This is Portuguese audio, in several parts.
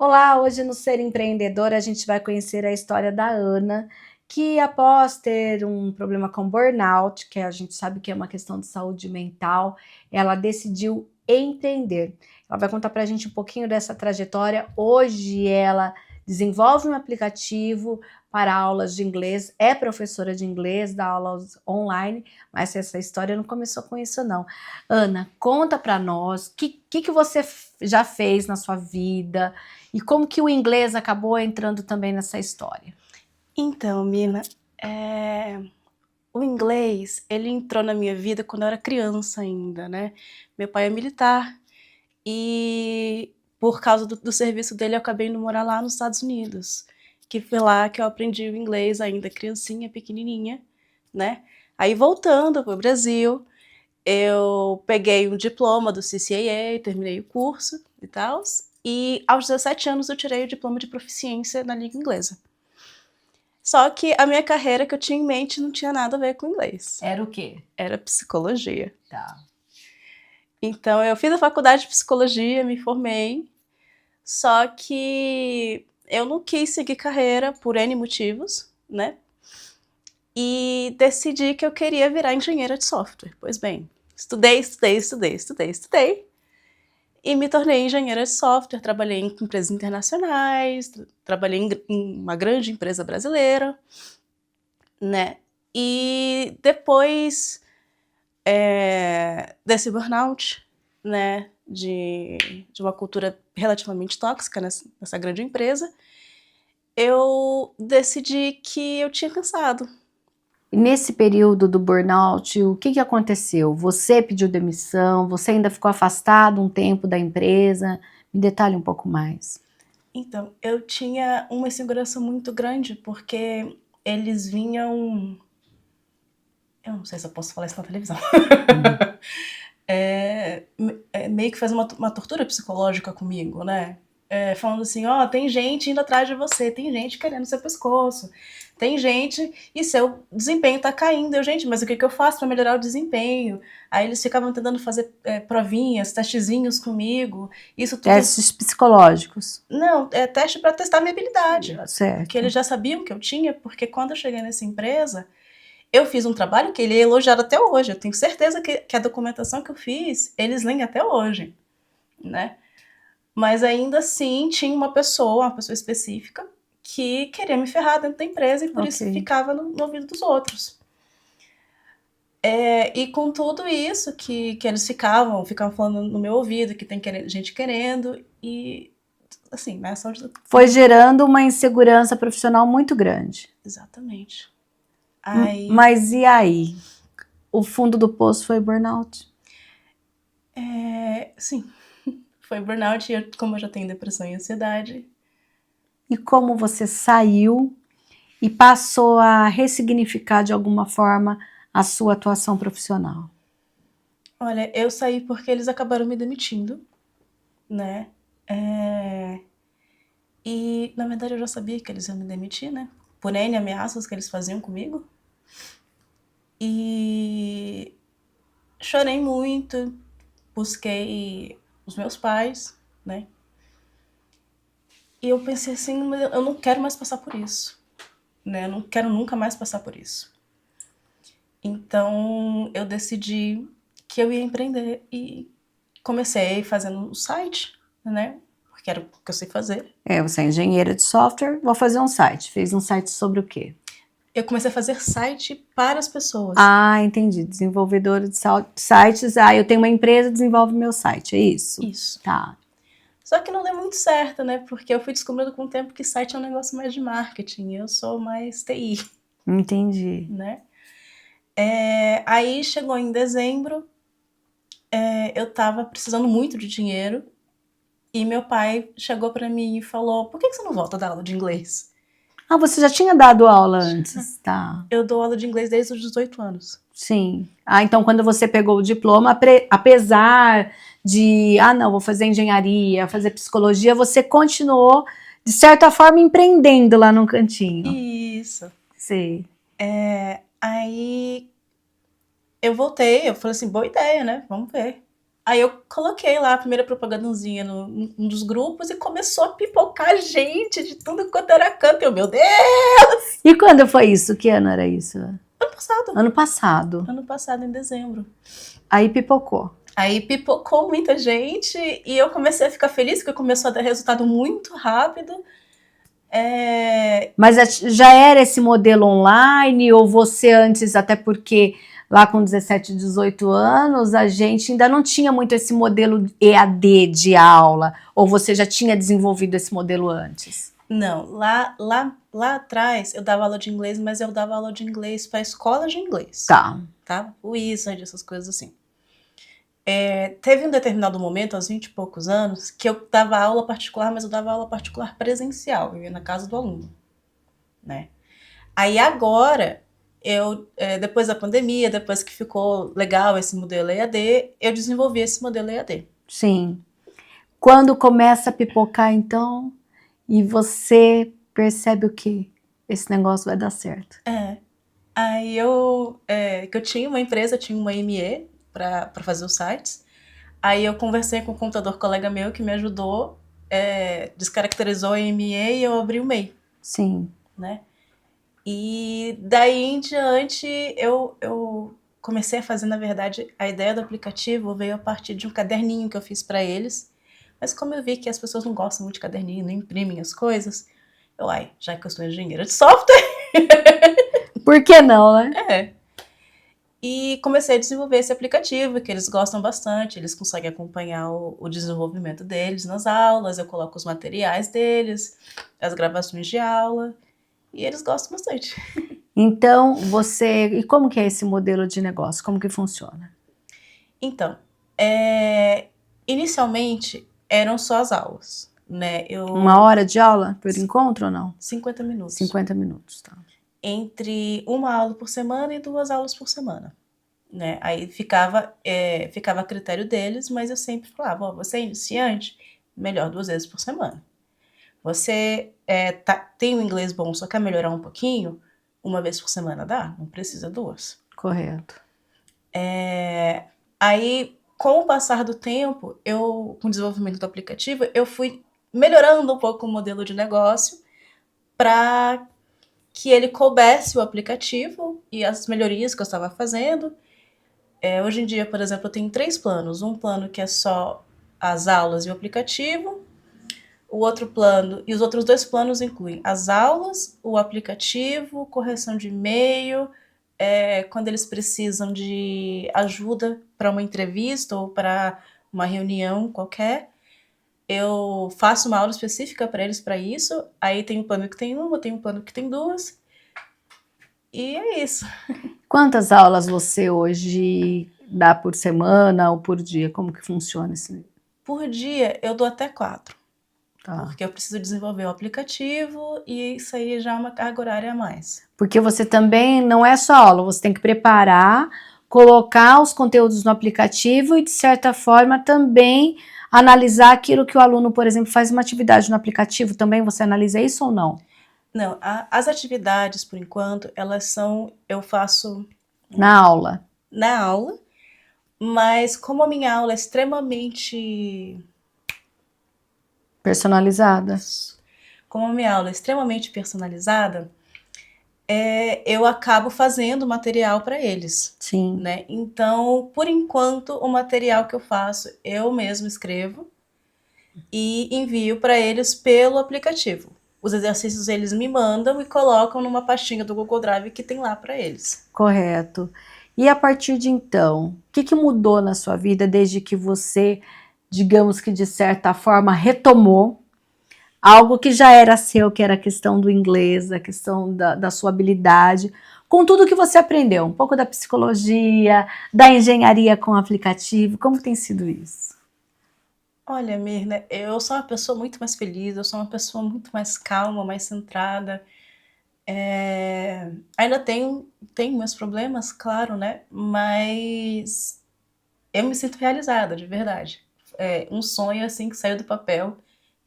Olá, hoje no Ser Empreendedor a gente vai conhecer a história da Ana, que após ter um problema com burnout, que a gente sabe que é uma questão de saúde mental, ela decidiu empreender. Ela vai contar para a gente um pouquinho dessa trajetória. Hoje ela desenvolve um aplicativo para aulas de inglês, é professora de inglês, dá aulas online, mas essa história não começou com isso não. Ana, conta para nós o que você já fez na sua vida, e como que o inglês acabou entrando também nessa história? Então, Mina, o inglês, ele entrou na minha vida quando eu era criança ainda, né. Meu pai é militar e por causa do serviço dele eu acabei indo morar lá nos Estados Unidos, que foi lá que eu aprendi o inglês ainda criancinha, pequenininha, né. Aí voltando para o Brasil, eu peguei um diploma do CCAA, terminei o curso e tals, e aos 17 anos eu tirei o diploma de proficiência na língua inglesa. Só que a minha carreira que eu tinha em mente não tinha nada a ver com inglês. Era o quê? Era psicologia. Tá. Então eu fiz a faculdade de psicologia, me formei, só que eu não quis seguir carreira por N motivos, né? E decidi que eu queria virar engenheira de software. Pois bem, estudei e me tornei engenheira de software, trabalhei em empresas internacionais, trabalhei em uma grande empresa brasileira, né? E depois desse burnout, né, de uma cultura relativamente tóxica nessa grande empresa, eu decidi que eu tinha cansado. E nesse período do burnout, o que aconteceu? Você pediu demissão? Você ainda ficou afastado um tempo da empresa? Me detalhe um pouco mais. Então, eu tinha uma insegurança muito grande, porque eles vinham... Eu não sei se eu posso falar isso na televisão. Meio que faz uma tortura psicológica comigo, né? Falando assim, ó, tem gente indo atrás de você, tem gente querendo seu pescoço, tem gente e seu desempenho tá caindo. Eu, gente, mas o que eu faço para melhorar o desempenho? Aí eles ficavam tentando fazer provinhas, testezinhos comigo, isso tudo... Testes psicológicos. Não, é teste para testar minha habilidade. Certo. Que eles já sabiam que eu tinha, porque quando eu cheguei nessa empresa, eu fiz um trabalho que ele é elogiado até hoje. Eu tenho certeza que a documentação que eu fiz, eles leem até hoje, né? Mas ainda assim tinha uma pessoa específica, que queria me ferrar dentro da empresa e por isso ficava no ouvido dos outros. E com tudo isso que eles ficavam falando no meu ouvido, que tem gente querendo, e assim, né? Foi gerando uma insegurança profissional muito grande. Exatamente. Mas e aí? O fundo do poço foi burnout? Sim, foi burnout, e como eu já tenho depressão e ansiedade. E como você saiu e passou a ressignificar de alguma forma a sua atuação profissional? Olha, eu saí porque eles acabaram me demitindo, né? E na verdade eu já sabia que eles iam me demitir, né? Por N ameaças que eles faziam comigo. E chorei muito, busquei os meus pais, né? E eu pensei assim, eu não quero mais passar por isso, né? Eu não quero nunca mais passar por isso. Então eu decidi que eu ia empreender e comecei fazendo um site, né? Porque era o que eu sei fazer. Você é engenheira de software, vou fazer um site. Fez um site sobre o quê? Eu comecei a fazer site para as pessoas. Ah, entendi. Desenvolvedora de sites. Eu tenho uma empresa, desenvolve meu site, é isso? Isso. Tá. Só que não deu muito certo, né? Porque eu fui descobrindo com o tempo que site é um negócio mais de marketing, eu sou mais TI. Entendi. Né? Aí chegou em dezembro, eu tava precisando muito de dinheiro, e meu pai chegou pra mim e falou, por que você não volta a dar aula de inglês? Ah, você já tinha dado aula antes, tá? Eu dou aula de inglês desde os 18 anos. Sim. Então quando você pegou o diploma, apesar de, não, vou fazer engenharia, fazer psicologia, você continuou, de certa forma, empreendendo lá num cantinho. Isso. Sei. Aí eu voltei, eu falei assim, boa ideia, né? Vamos ver. Aí eu coloquei lá a primeira propagandazinha num dos grupos e começou a pipocar gente de tudo quanto era canto. Eu, meu Deus! E quando foi isso? Que ano era isso? Ano passado. Ano passado. Ano passado, em dezembro. Aí pipocou. Aí pipocou muita gente e eu comecei a ficar feliz, porque começou a dar resultado muito rápido. Mas já era esse modelo online ou você antes, até porque lá com 17, 18 anos, a gente ainda não tinha muito esse modelo EAD de aula, ou você já tinha desenvolvido esse modelo antes? Não, lá atrás eu dava aula de inglês, mas eu dava aula de inglês para escola de inglês. Tá. O Wizard, essas coisas assim. Teve um determinado momento, aos 20 e poucos anos, que eu dava aula particular, mas eu dava aula particular presencial, eu ia na casa do aluno, né? Aí agora, depois da pandemia, depois que ficou legal esse modelo EAD, eu desenvolvi esse modelo EAD. Sim. Quando começa a pipocar, então, e você percebe o quê? Esse negócio vai dar certo. Aí que eu tinha uma empresa, tinha uma ME para fazer os sites. Aí eu conversei com um contador colega meu que me ajudou, descaracterizou a ME e eu abri o MEI. Sim. Né? E daí em diante eu comecei a fazer, na verdade, a ideia do aplicativo veio a partir de um caderninho que eu fiz para eles. Mas como eu vi que as pessoas não gostam muito de caderninho, não imprimem as coisas, já que eu sou engenheira de software, por que não, né? E comecei a desenvolver esse aplicativo, que eles gostam bastante, eles conseguem acompanhar o desenvolvimento deles nas aulas, eu coloco os materiais deles, as gravações de aula, e eles gostam bastante. Então, e como que é esse modelo de negócio? Como que funciona? Então, inicialmente eram só as aulas, né? 1 hora de aula por encontro ou não? 50 minutos. 50 minutos, tá. Entre uma aula por semana e 2 aulas por semana, né? Aí ficava a critério deles, mas eu sempre falava, você é iniciante, melhor 2 vezes por semana. Você tem um inglês bom, só quer melhorar um pouquinho, 1 vez por semana dá, não precisa 2. Correto. Aí, com o passar do tempo, com o desenvolvimento do aplicativo, eu fui melhorando um pouco o modelo de negócio para que ele coubesse o aplicativo e as melhorias que eu estava fazendo. Hoje em dia, por exemplo, eu tenho 3 planos. Um plano que é só as aulas e o aplicativo. O outro plano, e os outros 2 planos incluem as aulas, o aplicativo, correção de e-mail, quando eles precisam de ajuda para uma entrevista ou para uma reunião qualquer, eu faço uma aula específica para eles para isso. Aí tem um plano que tem 1, tem um plano que tem 2. E é isso. Quantas aulas você hoje dá por semana ou por dia? Como que funciona isso? Por dia eu dou até 4. Tá. Porque eu preciso desenvolver o aplicativo e isso aí já é uma carga horária a mais. Porque você também não é só aula, você tem que preparar, colocar os conteúdos no aplicativo e, de certa forma, também analisar aquilo que o aluno, por exemplo, faz uma atividade no aplicativo. Também você analisa isso ou não? Não, as atividades, por enquanto, eu faço na aula, mas como a minha aula é extremamente personalizada. Como a minha aula é extremamente personalizada, eu acabo fazendo material para eles. Sim. Né? Então, por enquanto, o material que eu faço, eu mesmo escrevo e envio para eles pelo aplicativo. Os exercícios eles me mandam e colocam numa pastinha do Google Drive que tem lá para eles. Correto. E a partir de então, o que mudou na sua vida desde que você, digamos que de certa forma, retomou algo que já era seu, que era a questão do inglês, a questão da sua habilidade, com tudo que você aprendeu, um pouco da psicologia, da engenharia com aplicativo, como tem sido isso? Olha, Mirna, eu sou uma pessoa muito mais feliz, eu sou uma pessoa muito mais calma, mais centrada. Ainda tenho meus problemas, claro, né? Mas eu me sinto realizada, de verdade. Um sonho assim que saiu do papel,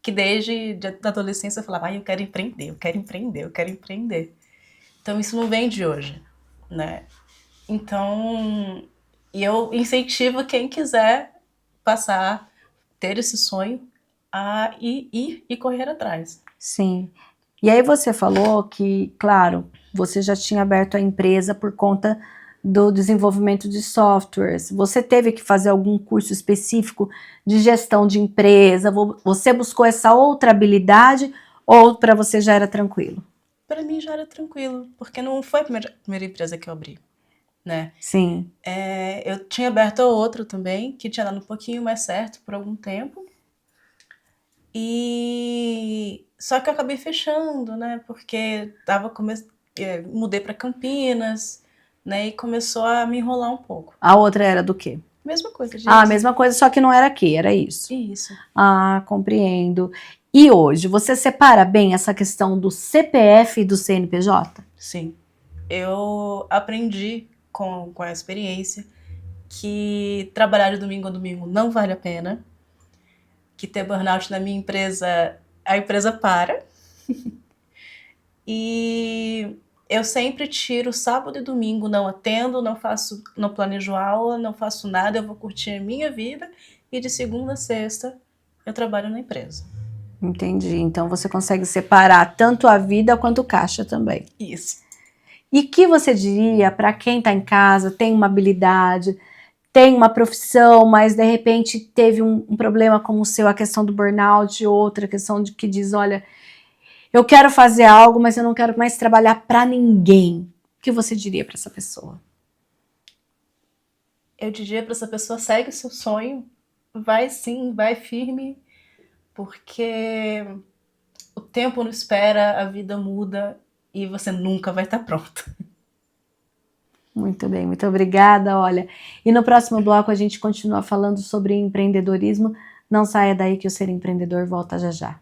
que desde a adolescência eu falava, eu quero empreender, eu quero empreender, eu quero empreender. Então isso não vem de hoje, né? Então, eu incentivo quem quiser passar, ter esse sonho e correr atrás. Sim. E aí você falou que, claro, você já tinha aberto a empresa por conta do desenvolvimento de softwares. Você teve que fazer algum curso específico de gestão de empresa? Você buscou essa outra habilidade ou para você já era tranquilo? Para mim já era tranquilo, porque não foi a primeira empresa que eu abri, né? Sim. Eu tinha aberto a outra também, que tinha dado um pouquinho mais certo por algum tempo. Só que eu acabei fechando, né? Porque mudei para Campinas, né? E começou a me enrolar um pouco. A outra era do quê? Mesma coisa, gente. Ah, a mesma coisa, só que não era aqui, era isso. Isso. Ah, compreendo. E hoje, você separa bem essa questão do CPF e do CNPJ? Sim. Eu aprendi com a experiência que trabalhar de domingo a domingo não vale a pena, que ter burnout na minha empresa, a empresa para. E eu sempre tiro sábado e domingo, não atendo, não planejo aula, não faço nada, eu vou curtir a minha vida e de segunda a sexta eu trabalho na empresa. Entendi. Então você consegue separar tanto a vida quanto o caixa também. Isso. E que você diria para quem está em casa, tem uma habilidade, tem uma profissão, mas de repente teve um problema como o seu, a questão do burnout, outra questão de que diz, olha, eu quero fazer algo, mas eu não quero mais trabalhar para ninguém. O que você diria para essa pessoa? Eu diria para essa pessoa, segue o seu sonho, vai sim, vai firme, porque o tempo não espera, a vida muda e você nunca vai estar pronta. Muito bem, muito obrigada, olha. E no próximo bloco a gente continua falando sobre empreendedorismo. Não saia daí que o Ser Empreendedor volta já já.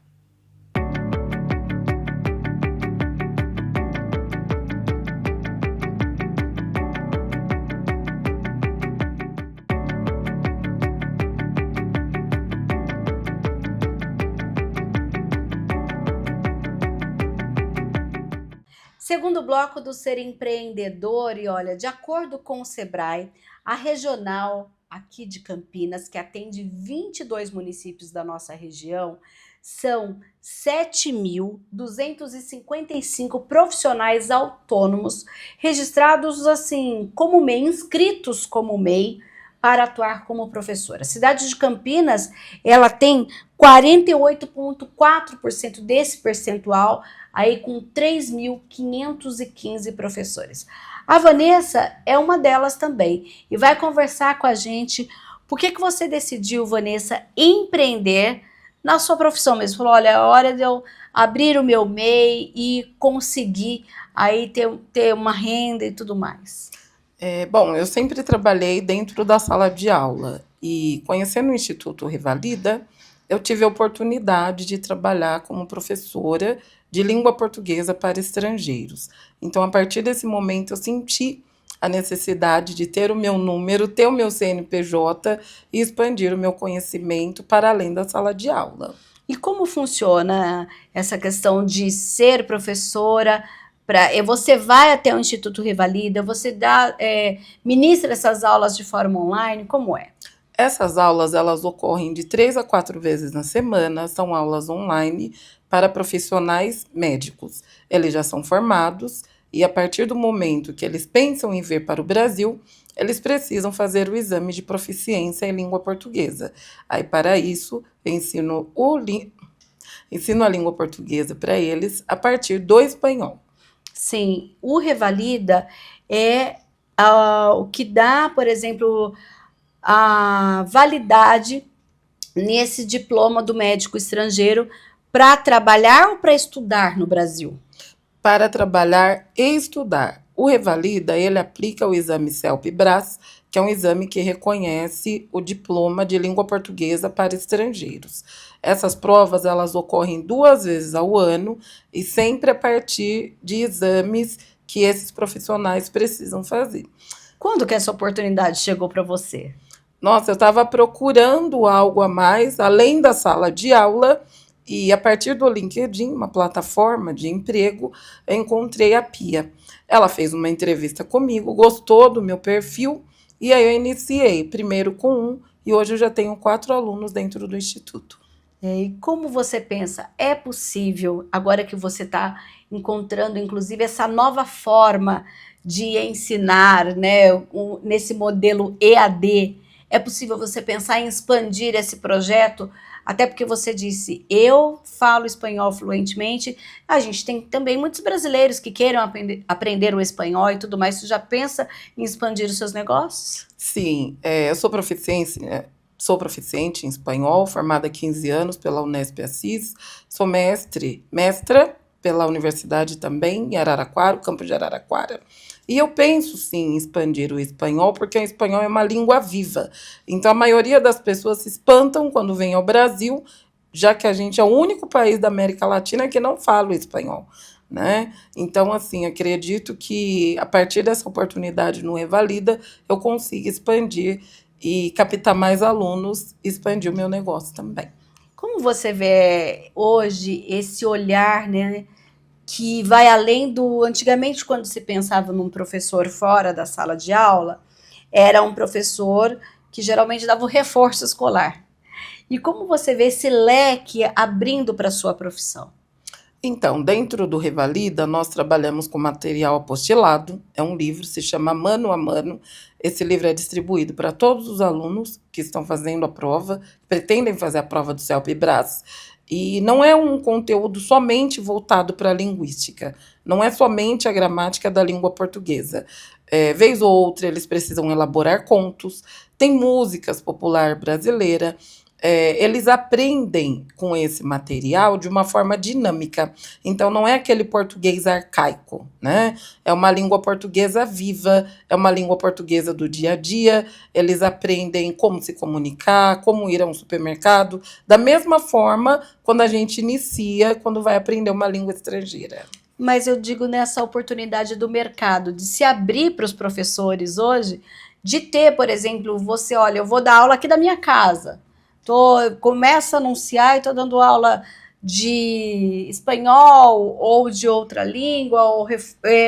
Segundo bloco do Ser Empreendedor, e olha, de acordo com o Sebrae, a regional aqui de Campinas, que atende 22 municípios da nossa região, são 7.255 profissionais autônomos registrados assim como MEI, inscritos como MEI para atuar como professora. A cidade de Campinas, ela tem 48,4% desse percentual, aí com 3.515 professores. A Vanessa é uma delas também e vai conversar com a gente por que você decidiu, Vanessa, empreender na sua profissão mesmo. Falou, olha, é hora de eu abrir o meu MEI e conseguir aí ter uma renda e tudo mais. Bom, eu sempre trabalhei dentro da sala de aula e conhecendo o Instituto Revalida, eu tive a oportunidade de trabalhar como professora de língua portuguesa para estrangeiros. Então, a partir desse momento, eu senti a necessidade de ter o meu número, ter o meu CNPJ e expandir o meu conhecimento para além da sala de aula. E como funciona essa questão de ser professora? Você vai até o Instituto Revalida, você ministra essas aulas de forma online, como é? Essas aulas, elas ocorrem de 3 a 4 vezes na semana, são aulas online para profissionais médicos. Eles já são formados e a partir do momento que eles pensam em vir para o Brasil, eles precisam fazer o exame de proficiência em língua portuguesa. Aí, para isso, eu ensino a língua portuguesa para eles a partir do espanhol. Sim, o Revalida é o que dá, por exemplo, a validade nesse diploma do médico estrangeiro para trabalhar ou para estudar no Brasil? Para trabalhar e estudar. O Revalida, ele aplica o exame CELP-BRAS, que é um exame que reconhece o diploma de língua portuguesa para estrangeiros. Essas provas, elas ocorrem 2 vezes ao ano e sempre a partir de exames que esses profissionais precisam fazer. Quando que essa oportunidade chegou para você? Nossa, eu estava procurando algo a mais, além da sala de aula, e a partir do LinkedIn, uma plataforma de emprego, eu encontrei a Pia. Ela fez uma entrevista comigo, gostou do meu perfil, e aí eu iniciei, primeiro com 1 e hoje eu já tenho 4 alunos dentro do Instituto. E como você pensa, é possível, agora que você está encontrando, inclusive, essa nova forma de ensinar, né, nesse modelo EAD, é possível você pensar em expandir esse projeto? Até porque você disse, eu falo espanhol fluentemente, a gente tem também muitos brasileiros que queiram aprender o espanhol e tudo mais. Você já pensa em expandir os seus negócios? Sim, eu sou proficiente em espanhol, formada há 15 anos pela Unesp Assis, sou mestra pela universidade também, em Araraquara, o campo de Araraquara. E eu penso, sim, em expandir o espanhol, porque o espanhol é uma língua viva. Então, a maioria das pessoas se espantam quando vem ao Brasil, já que a gente é o único país da América Latina que não fala o espanhol, né? Então, assim, acredito que a partir dessa oportunidade no Revalida, eu consigo expandir e captar mais alunos e expandir o meu negócio também. Como você vê hoje esse olhar, né, que vai além do... Antigamente, quando se pensava num professor fora da sala de aula, era um professor que geralmente dava o reforço escolar. E como você vê esse leque abrindo para a sua profissão? Então, dentro do Revalida, nós trabalhamos com material apostilado, é um livro, se chama Mano a Mano. Esse livro é distribuído para todos os alunos que estão fazendo a prova, pretendem fazer a prova do CELP-Brás. E não é um conteúdo somente voltado para a linguística, não é somente a gramática da língua portuguesa. Vez ou outra, eles precisam elaborar contos, tem músicas popular brasileira. Eles aprendem com esse material de uma forma dinâmica. Então, não é aquele português arcaico, né? É uma língua portuguesa viva, é uma língua portuguesa do dia a dia. Eles aprendem como se comunicar, como ir a um supermercado. Da mesma forma, quando a gente inicia, quando vai aprender uma língua estrangeira. Mas eu digo nessa oportunidade do mercado, de se abrir para os professores hoje, de ter, por exemplo, você, olha, eu vou dar aula aqui da minha casa. Começo a anunciar e estou dando aula de espanhol ou de outra língua, ou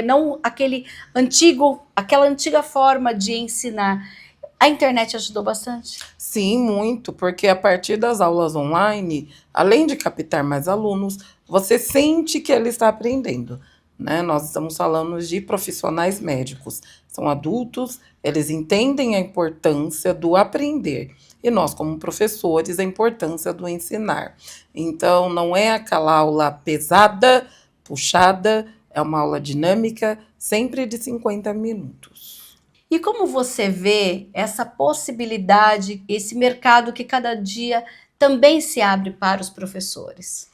não aquela antiga forma de ensinar. A internet ajudou bastante? Sim, muito, porque a partir das aulas online, além de captar mais alunos, você sente que ele está aprendendo, né? Nós estamos falando de profissionais médicos, são adultos, eles entendem a importância do aprender. E nós, como professores, a importância do ensinar. Então, não é aquela aula pesada, puxada, é uma aula dinâmica, sempre de 50 minutos. E como você vê essa possibilidade, esse mercado que cada dia também se abre para os professores?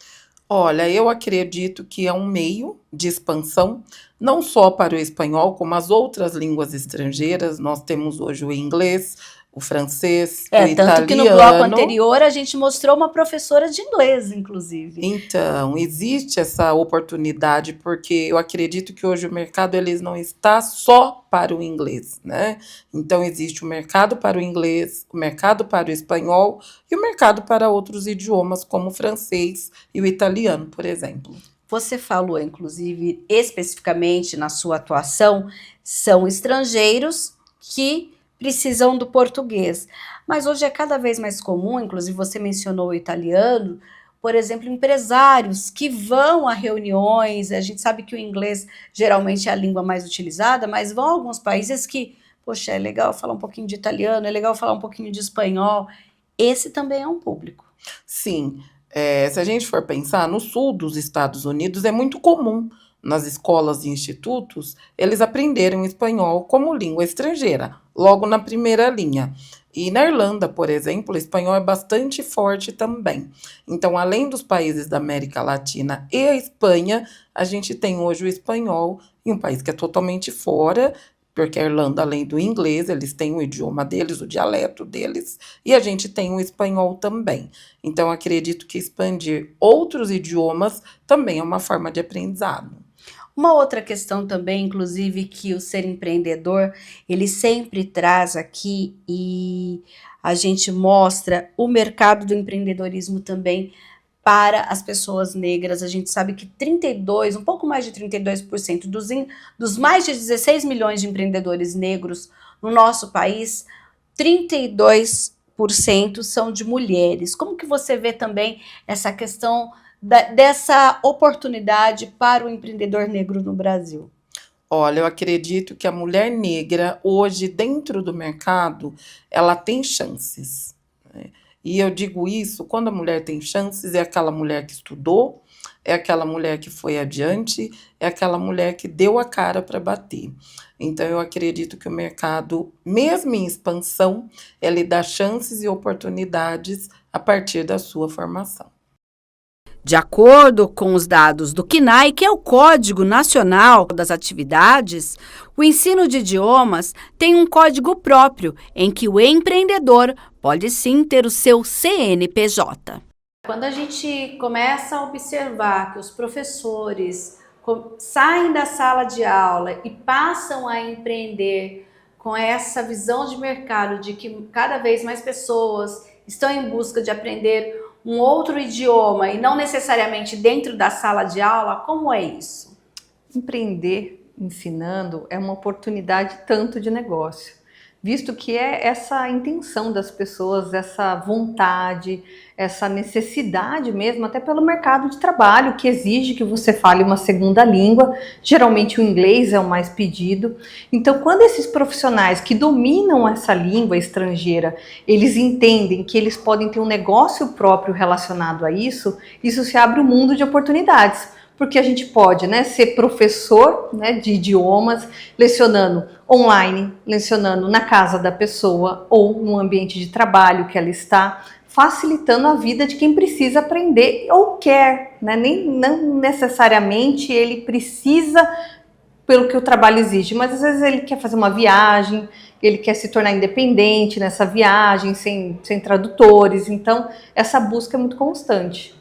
Olha, eu acredito que é um meio de expansão, não só para o espanhol, como as outras línguas estrangeiras. Nós temos hoje o inglês, o francês, o italiano. Tanto que no bloco anterior a gente mostrou uma professora de inglês, inclusive. Então, existe essa oportunidade, porque eu acredito que hoje o mercado ele não está só para o inglês, né? Então, existe o mercado para o inglês, o mercado para o espanhol e o mercado para outros idiomas, como o francês e o italiano, por exemplo. Você falou, inclusive, especificamente na sua atuação, são estrangeiros que precisam do português. Mas hoje é cada vez mais comum, inclusive você mencionou o italiano, por exemplo, empresários que vão a reuniões. A gente sabe que o inglês geralmente é a língua mais utilizada, mas vão a alguns países que, poxa, é legal falar um pouquinho de italiano, é legal falar um pouquinho de espanhol. Esse também é um público. Sim, se a gente for pensar, no sul dos Estados Unidos é muito comum nas escolas e institutos, eles aprenderem espanhol como língua estrangeira, logo na primeira linha. E na Irlanda, por exemplo, o espanhol é bastante forte também. Então, além dos países da América Latina e a Espanha, a gente tem hoje o espanhol em um país que é totalmente fora, porque a Irlanda, além do inglês, eles têm o idioma deles, o dialeto deles, e a gente tem o espanhol também. Então, acredito que expandir outros idiomas também é uma forma de aprendizado. Uma outra questão também, inclusive, que o Ser Empreendedor, ele sempre traz aqui e a gente mostra o mercado do empreendedorismo também para as pessoas negras. A gente sabe que um pouco mais de 32% dos mais de 16 milhões de empreendedores negros no nosso país, 32% 60% são de mulheres. Como que você vê também essa questão dessa oportunidade para o empreendedor negro no Brasil? Olha, eu acredito que a mulher negra, hoje, dentro do mercado, ela tem chances, né? E eu digo isso, quando a mulher tem chances, é aquela mulher que estudou, é aquela mulher que foi adiante, é aquela mulher que deu a cara para bater. Então, eu acredito que o mercado, mesmo em expansão, ele dá chances e oportunidades a partir da sua formação. De acordo com os dados do CNAE, que é o Código Nacional das Atividades, o ensino de idiomas tem um código próprio, em que o empreendedor pode sim ter o seu CNPJ. Quando a gente começa a observar que os professores saem da sala de aula e passam a empreender com essa visão de mercado de que cada vez mais pessoas estão em busca de aprender um outro idioma e não necessariamente dentro da sala de aula, como é isso? Empreender ensinando é uma oportunidade tanto de negócio, visto que é essa intenção das pessoas, essa vontade, essa necessidade mesmo, até pelo mercado de trabalho, que exige que você fale uma segunda língua, geralmente o inglês é o mais pedido. Então, quando esses profissionais que dominam essa língua estrangeira, eles entendem que eles podem ter um negócio próprio relacionado a isso se abre um mundo de oportunidades. Porque a gente pode, né, ser professor, né, de idiomas, lecionando online, lecionando na casa da pessoa ou no ambiente de trabalho que ela está, facilitando a vida de quem precisa aprender ou quer, né? Não necessariamente ele precisa pelo que o trabalho exige, mas às vezes ele quer fazer uma viagem, ele quer se tornar independente nessa viagem, sem tradutores, então essa busca é muito constante.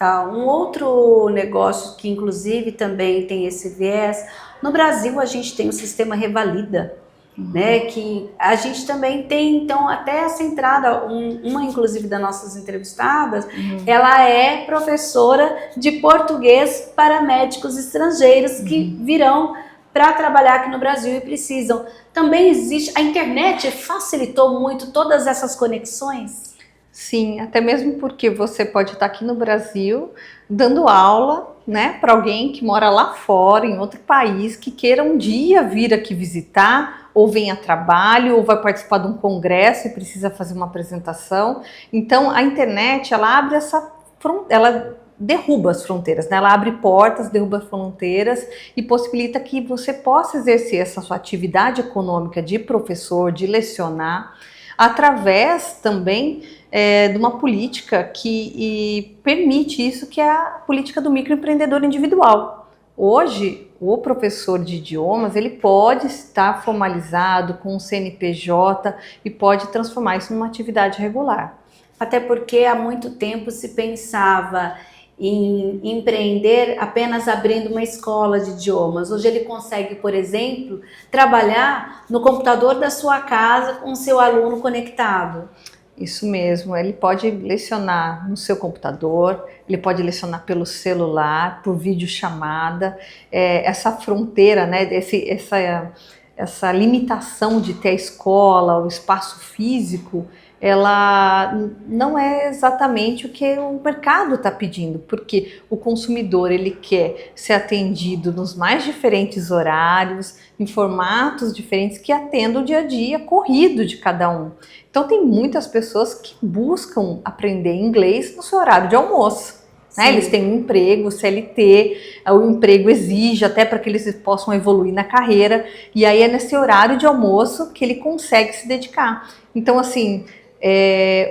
Um outro negócio que inclusive também tem esse viés, no Brasil a gente tem o sistema Revalida, né, que a gente também tem, então, até essa entrada, uma inclusive das nossas entrevistadas, ela é professora de português para médicos estrangeiros que virão para trabalhar aqui no Brasil e precisam. Também existe, a internet facilitou muito todas essas conexões? Sim, até mesmo porque você pode estar aqui no Brasil dando aula, né, para alguém que mora lá fora, em outro país, que queira um dia vir aqui visitar, ou vem a trabalho, ou vai participar de um congresso e precisa fazer uma apresentação. Então, a internet, ela abre ela derruba as fronteiras, né? Ela abre portas, derruba fronteiras e possibilita que você possa exercer essa sua atividade econômica de professor, de lecionar, através também de uma política que permite isso, que é a política do microempreendedor individual. Hoje, o professor de idiomas, ele pode estar formalizado com um CNPJ e pode transformar isso numa atividade regular. Até porque há muito tempo se pensava em empreender apenas abrindo uma escola de idiomas. Hoje ele consegue, por exemplo, trabalhar no computador da sua casa com o seu aluno conectado. Isso mesmo, ele pode lecionar no seu computador, ele pode lecionar pelo celular, por videochamada. Essa fronteira, né, essa limitação de ter a escola, o espaço físico, ela não é exatamente o que o mercado está pedindo, porque o consumidor ele quer ser atendido nos mais diferentes horários, em formatos diferentes que atendam o dia a dia corrido de cada um. Então tem muitas pessoas que buscam aprender inglês no seu horário de almoço. Né? Eles têm um emprego, CLT, o emprego exige até para que eles possam evoluir na carreira, e aí é nesse horário de almoço que ele consegue se dedicar. Então assim,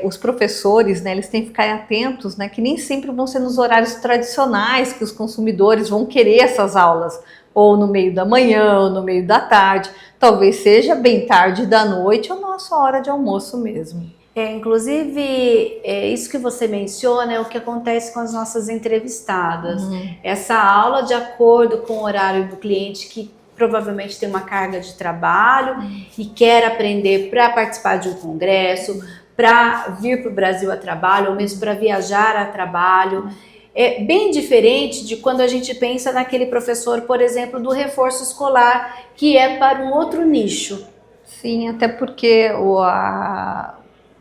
os professores, né, eles têm que ficar atentos, né, que nem sempre vão ser nos horários tradicionais que os consumidores vão querer essas aulas, ou no meio da manhã, ou no meio da tarde, talvez seja bem tarde da noite ou nossa hora de almoço mesmo. Inclusive, isso que você menciona é o que acontece com as nossas entrevistadas. Essa aula de acordo com o horário do cliente que provavelmente tem uma carga de trabalho e quer aprender para participar de um congresso, para vir para o Brasil a trabalho, ou mesmo para viajar a trabalho. É bem diferente de quando a gente pensa naquele professor, por exemplo, do reforço escolar, que é para um outro nicho. Sim, até porque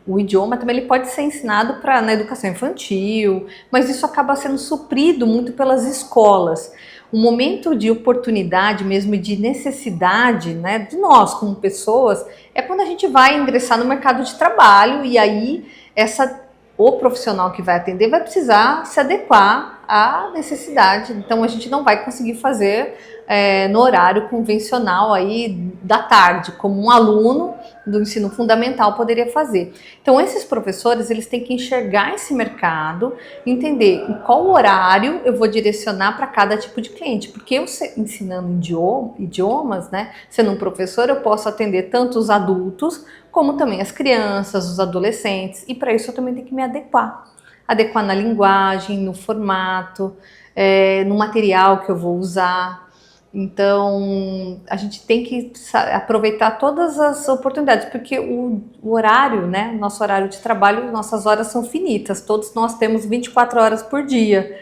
O idioma também ele pode ser ensinado na educação infantil, mas isso acaba sendo suprido muito pelas escolas. O momento de oportunidade mesmo, de necessidade, né, de nós como pessoas, é quando a gente vai ingressar no mercado de trabalho e aí o profissional que vai atender vai precisar se adequar à necessidade. Então a gente não vai conseguir fazer no horário convencional aí da tarde, como um aluno do ensino fundamental poderia fazer. Então esses professores, eles têm que enxergar esse mercado, entender em qual horário eu vou direcionar para cada tipo de cliente, porque eu ensinando idiomas, né, sendo um professor, eu posso atender tanto os adultos como também as crianças, os adolescentes, e para isso eu também tenho que me adequar na linguagem, no formato, no material que eu vou usar. Então, a gente tem que aproveitar todas as oportunidades, porque o horário, né, nosso horário de trabalho, nossas horas são finitas, todos nós temos 24 horas por dia,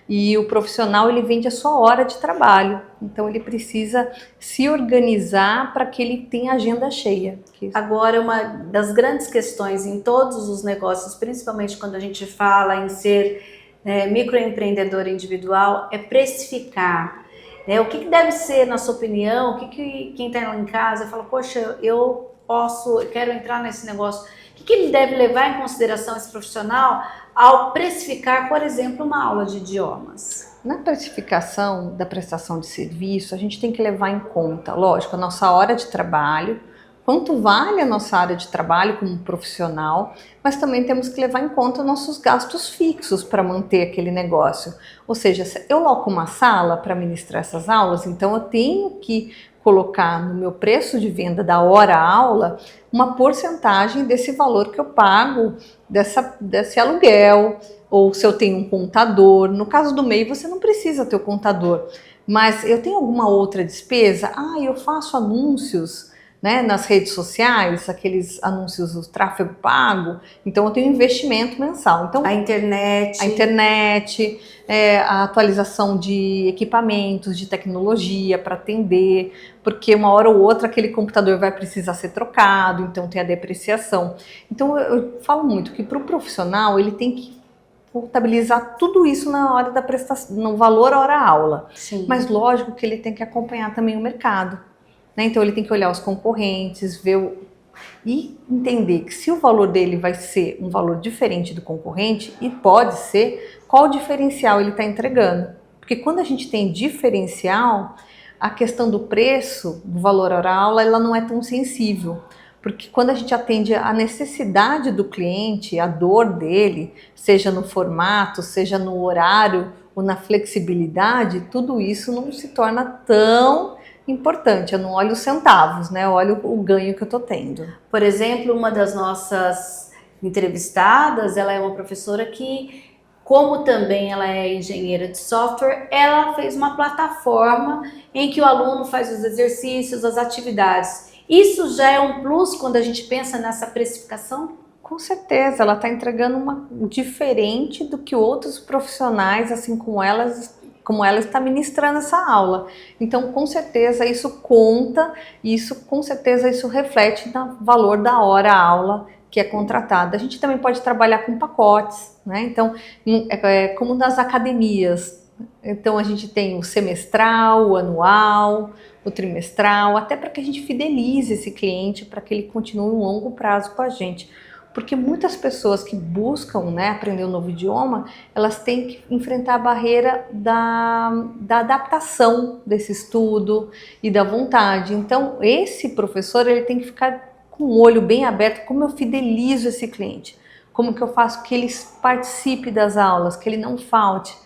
e o profissional, ele vende a sua hora de trabalho, então ele precisa se organizar para que ele tenha agenda cheia. Agora, uma das grandes questões em todos os negócios, principalmente quando a gente fala em ser microempreendedor individual, é precificar. O que deve ser, na sua opinião, quem está lá em casa fala, poxa, eu quero entrar nesse negócio. O que ele deve levar em consideração, esse profissional, ao precificar, por exemplo, uma aula de idiomas? Na precificação da prestação de serviço, a gente tem que levar em conta, lógico, a nossa hora de trabalho, quanto vale a nossa área de trabalho como profissional, mas também temos que levar em conta nossos gastos fixos para manter aquele negócio. Ou seja, se eu loco uma sala para ministrar essas aulas, então eu tenho que colocar no meu preço de venda da hora-aula uma porcentagem desse valor que eu pago desse aluguel, ou se eu tenho um contador. No caso do MEI, você não precisa ter o contador, mas eu tenho alguma outra despesa? Eu faço anúncios, né, nas redes sociais, aqueles anúncios do tráfego pago, então eu tenho investimento mensal. Então, a internet, a atualização de equipamentos, de tecnologia para atender, porque uma hora ou outra aquele computador vai precisar ser trocado, então tem a depreciação. Então eu falo muito que para o profissional ele tem que contabilizar tudo isso na hora da prestação, no valor hora-aula. Mas lógico que ele tem que acompanhar também o mercado. Então ele tem que olhar os concorrentes, e entender que se o valor dele vai ser um valor diferente do concorrente, e pode ser, qual diferencial ele está entregando. Porque quando a gente tem diferencial, a questão do preço, do valor hora-aula, ela não é tão sensível. Porque quando a gente atende a necessidade do cliente, a dor dele, seja no formato, seja no horário ou na flexibilidade, tudo isso não se torna tão importante. Eu não olho os centavos, né? Eu olho o ganho que eu tô tendo. Por exemplo, uma das nossas entrevistadas, ela é uma professora que, como também ela é engenheira de software, ela fez uma plataforma em que o aluno faz os exercícios, as atividades. Isso já é um plus quando a gente pensa nessa precificação? Com certeza, ela está entregando uma diferente do que outros profissionais, assim como ela está ministrando essa aula. Então, com certeza, isso conta, com certeza isso reflete no valor da hora-aula que é contratada. A gente também pode trabalhar com pacotes, né? Então, como nas academias. Então, a gente tem o semestral, o anual, o trimestral, até para que a gente fidelize esse cliente, para que ele continue um longo prazo com a gente. Porque muitas pessoas que buscam, né, aprender um novo idioma, elas têm que enfrentar a barreira da adaptação desse estudo e da vontade. Então, esse professor ele tem que ficar com o olho bem aberto, como eu fidelizo esse cliente, como que eu faço que ele participe das aulas, que ele não falte,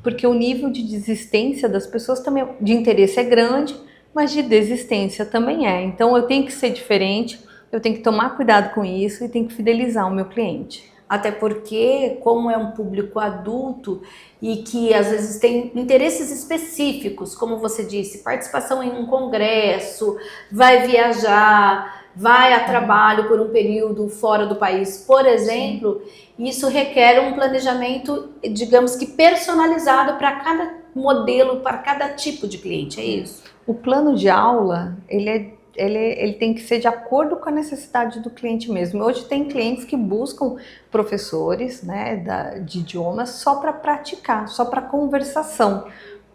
porque o nível de desistência das pessoas também, de interesse é grande, mas de desistência também é. Então, eu tenho que ser diferente, eu tenho que tomar cuidado com isso e tenho que fidelizar o meu cliente. Até porque, como é um público adulto e que às vezes tem interesses específicos, como você disse, participação em um congresso, vai viajar, vai a trabalho por um período fora do país, por exemplo, isso requer um planejamento, digamos que personalizado para cada modelo, para cada tipo de cliente, é isso? O plano de aula, ele é ele tem que ser de acordo com a necessidade do cliente mesmo. Hoje tem clientes que buscam professores, né, de idiomas só para praticar, só para conversação.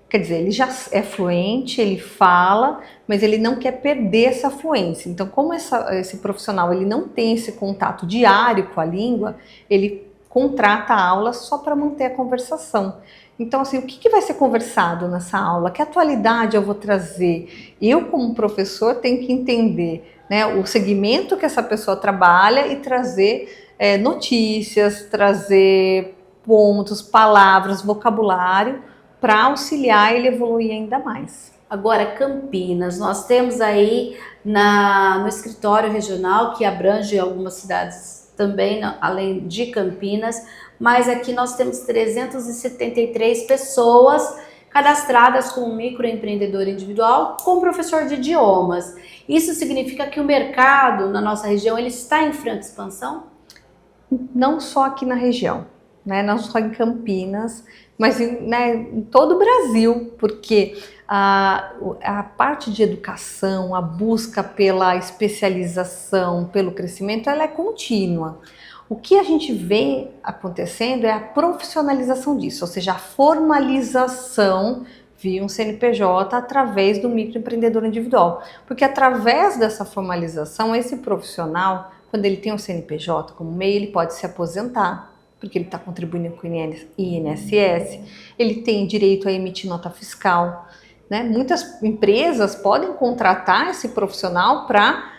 Quer dizer, ele já é fluente, ele fala, mas ele não quer perder essa fluência. Então, como esse profissional ele não tem esse contato diário com a língua, ele contrata aulas só para manter a conversação. Então, assim, o que vai ser conversado nessa aula? Que atualidade eu vou trazer? Eu, como professor, tenho que entender, né, o segmento que essa pessoa trabalha e trazer notícias, trazer pontos, palavras, vocabulário, para auxiliar ele a evoluir ainda mais. Agora, Campinas, nós temos aí no escritório regional, que abrange algumas cidades também, além de Campinas, mas aqui nós temos 373 pessoas cadastradas como microempreendedor individual com professor de idiomas. Isso significa que o mercado na nossa região ele está em franca expansão? Não só aqui na região, né? Não só em Campinas, mas em todo o Brasil, porque a parte de educação, a busca pela especialização, pelo crescimento, ela é contínua. O que a gente vê acontecendo é a profissionalização disso, ou seja, a formalização via um CNPJ através do microempreendedor individual. Porque através dessa formalização, esse profissional, quando ele tem um CNPJ como MEI, ele pode se aposentar, porque ele está contribuindo com o INSS, ele tem direito a emitir nota fiscal, né? Muitas empresas podem contratar esse profissional para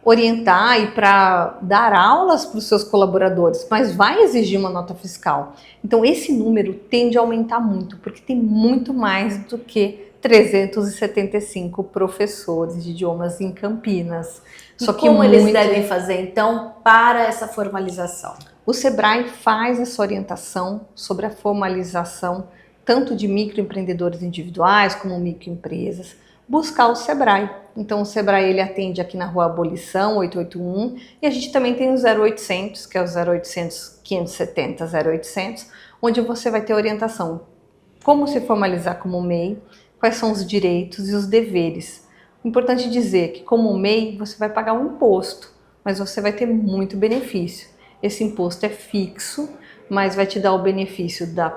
orientar e para dar aulas para os seus colaboradores, mas vai exigir uma nota fiscal. Então esse número tende a aumentar muito, porque tem muito mais do que 375 professores de idiomas em Campinas. Só que como eles devem fazer então para essa formalização? O Sebrae faz essa orientação sobre a formalização tanto de microempreendedores individuais como microempresas, buscar o Sebrae. Então o Sebrae ele atende aqui na Rua Abolição, 881, e a gente também tem o 0800, que é o 0800 570 0800, onde você vai ter orientação como se formalizar como MEI, quais são os direitos e os deveres. Importante dizer que como MEI você vai pagar um imposto, mas você vai ter muito benefício. Esse imposto é fixo, mas vai te dar o benefício da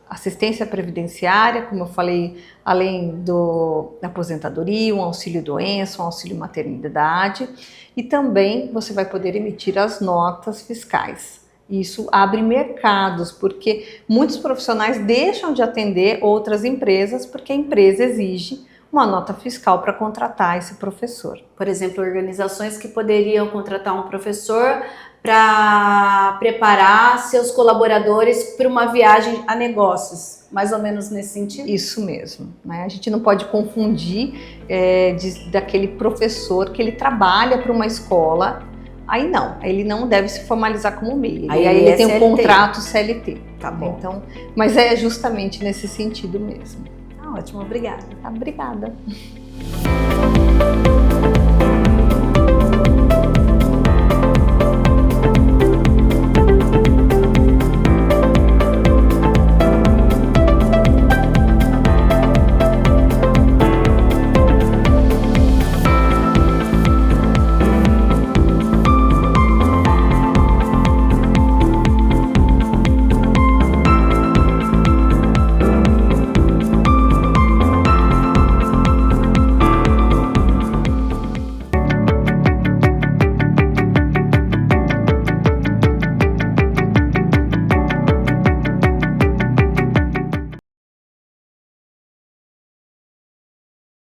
assistência previdenciária, como eu falei, além da aposentadoria, um auxílio-doença, um auxílio-maternidade, e também você vai poder emitir as notas fiscais. Isso abre mercados, porque muitos profissionais deixam de atender outras empresas porque a empresa exige uma nota fiscal para contratar esse professor. Por exemplo, organizações que poderiam contratar um professor para preparar seus colaboradores para uma viagem a negócios, mais ou menos nesse sentido? Isso mesmo, né? A gente não pode confundir daquele professor que ele trabalha para uma escola, aí não, ele não deve se formalizar como MEI, aí ele tem um contrato CLT. Tá bom. Então, mas é justamente nesse sentido mesmo. Ótimo, obrigada. Obrigada.